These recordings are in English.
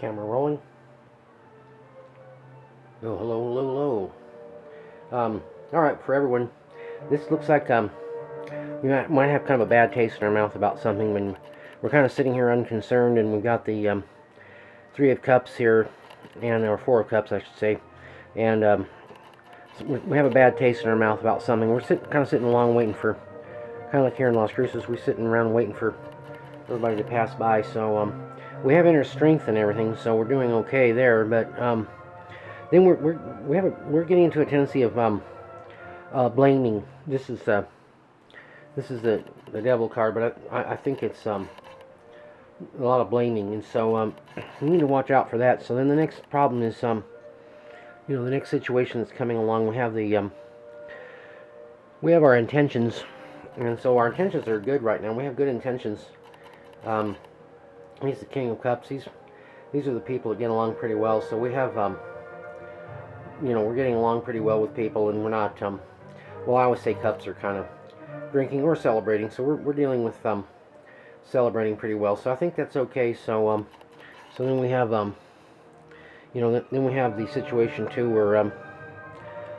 Camera rolling. Oh, hello, hello, hello. Alright, for everyone, this looks like we might have kind of a bad taste in our mouth about something when we're kind of sitting here unconcerned, and we've got the Three of Cups here, or Four of Cups, I should say, and so we have a bad taste in our mouth about something. We're kind of sitting along waiting for, kind of like here in Las Cruces, we're sitting around waiting for everybody to pass by, so we have inner strength and everything, so we're doing okay there, but then we're getting into a tendency of blaming. This is the devil card, but I think it's a lot of blaming, and so we need to watch out for that. So then the next problem is the next situation that's coming along. We have our intentions, and so our intentions are good right now. We have good intentions. He's the King of Cups. These are the people that get along pretty well. So we have we're getting along pretty well with people, and we're not well, I always say cups are kind of drinking or celebrating, so we're dealing with celebrating pretty well. So I think that's okay. So so then we have then we have the situation too where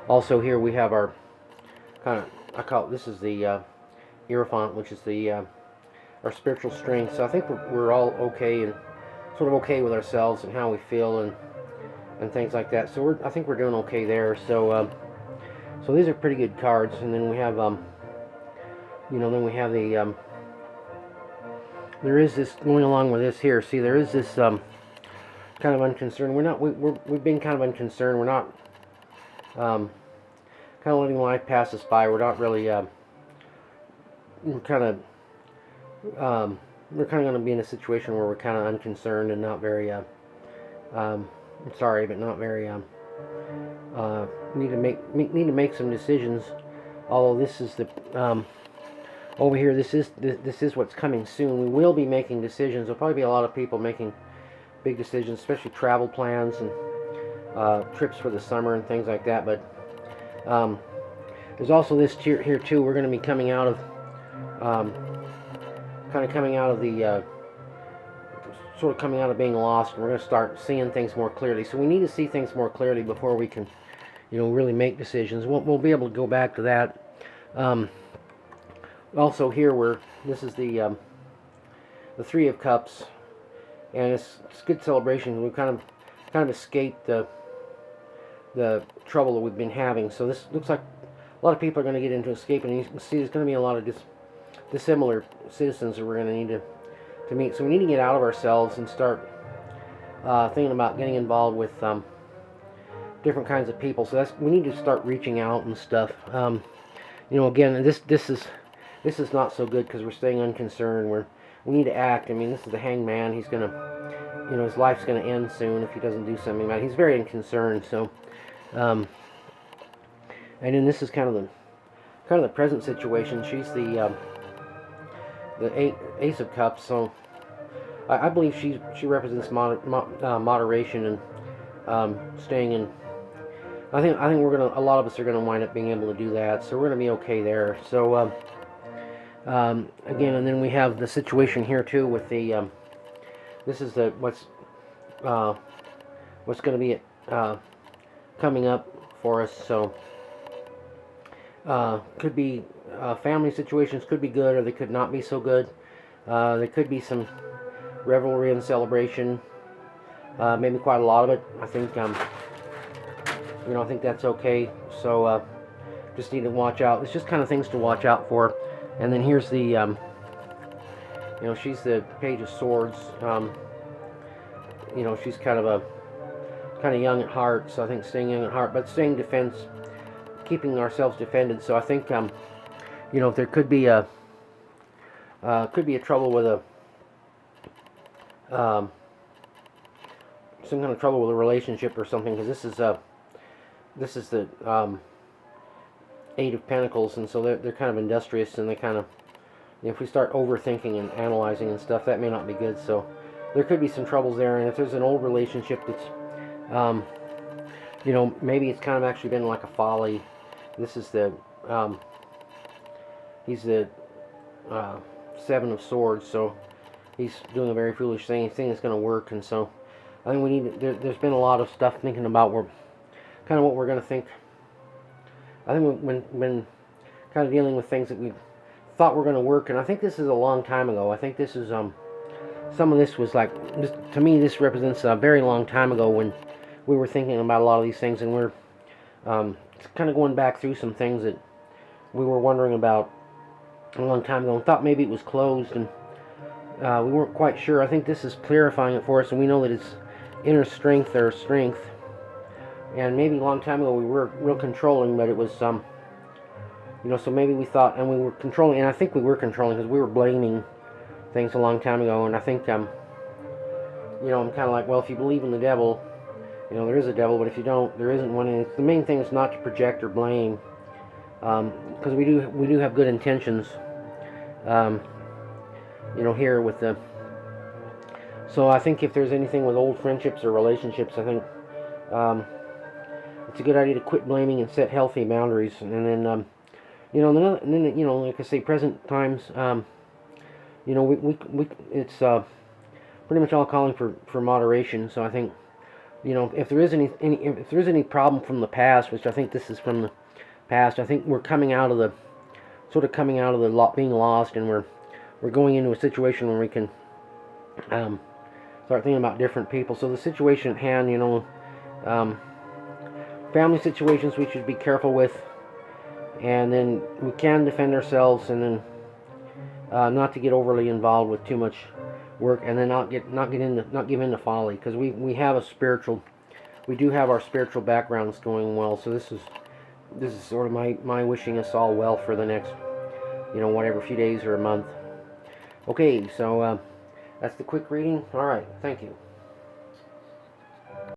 also here we have our kind of, I call it, this is the Hierophant, which is the our spiritual strength. So I think we're all okay, and sort of okay with ourselves and how we feel and things like that. So I think we're doing okay there. So so these are pretty good cards. And then we have then we have the there is this going along with this here. See, there is this kind of unconcerned. We've been kind of unconcerned. We're not kind of letting life pass us by. We're not really we're kind of going to be in a situation where we're kind of unconcerned and not very sorry, but not very need to make some decisions. Although this is the over here, this is what's coming soon. We will be making decisions. There'll probably be a lot of people making big decisions, especially travel plans and trips for the summer and things like that. But there's also this here too. We're going to be coming out of kind of coming out of the sort of coming out of being lost, and we're going to start seeing things more clearly. So we need to see things more clearly before we can, really make decisions. We'll be able to go back to that. Also here, this is the Three of Cups, and it's good celebration. We've kind of escaped the trouble that we've been having. So this looks like a lot of people are going to get into escaping. And you can see there's going to be a lot of dissimilar citizens that we're going to need to meet. So we need to get out of ourselves and start thinking about getting involved with different kinds of people. So we need to start reaching out and stuff. Again, this is not so good because we're staying unconcerned. We need to act. I mean, this is the Hanged Man. He's gonna, his life's gonna end soon if he doesn't do something about it. He's very unconcerned. So, and then this is kind of the present situation. She's the Ace of Cups. So I believe she represents moderation and staying in. I think a lot of us are gonna wind up being able to do that. So we're gonna be okay there. So. Again, and then we have the situation here too with the this is what's going to be coming up for us. So could be family situations, could be good, or they could not be so good. There could be some revelry and celebration, maybe quite a lot of it. I think I think that's okay. So just need to watch out. It's just kind of things to watch out for. And then here's the, she's the Page of Swords. She's kind of young at heart. So I think staying young at heart, but staying keeping ourselves defended. So I think, there could be a trouble with some kind of trouble with a relationship or something, because this is the Eight of Pentacles, and so they're kind of industrious, and they kind of, if we start overthinking and analyzing and stuff, that may not be good. So there could be some troubles there. And if there's an old relationship that's maybe it's kind of actually been like a folly. This is the he's the Seven of Swords, so he's doing a very foolish thing. He's thinking it's going to work, and so I think we need. There's been a lot of stuff thinking about kind of what we're going to think. I think when kind of dealing with things that we thought were going to work, and I think this is a long time ago. I think this is some of this was like, to me, this represents a very long time ago when we were thinking about a lot of these things, and we're kind of going back through some things that we were wondering about a long time ago and thought maybe it was closed, and we weren't quite sure. I think this is clarifying it for us, and we know that it's inner strength or strength. And maybe a long time ago we were real controlling, but it was you know, so maybe we thought, and we were controlling, and I think we were controlling because we were blaming things a long time ago. And I think you know, I'm kind of like, well, if you believe in the devil, you know, there is a devil, but if you don't, there isn't one. And the main thing is not to project or blame, because we do have good intentions, you know, here with the. So I think if there's anything with old friendships or relationships, I think it's a good idea to quit blaming and set healthy boundaries. And then you know, and then you know, like I say, present times, you know, it's pretty much all calling for moderation. So I think, you know, if there is if there is any problem from the past, which I think this is from the past, I think we're coming out of the being lost, and we're going into a situation where we can start thinking about different people. So the situation at hand, you know, family situations we should be careful with, and then we can defend ourselves, and then not to get overly involved with too much work, and then not give in to folly, because we do have our spiritual backgrounds going well. So this is sort of my wishing us all well for the next, you know, whatever, few days or a month. Okay, so that's the quick reading. All right, thank you.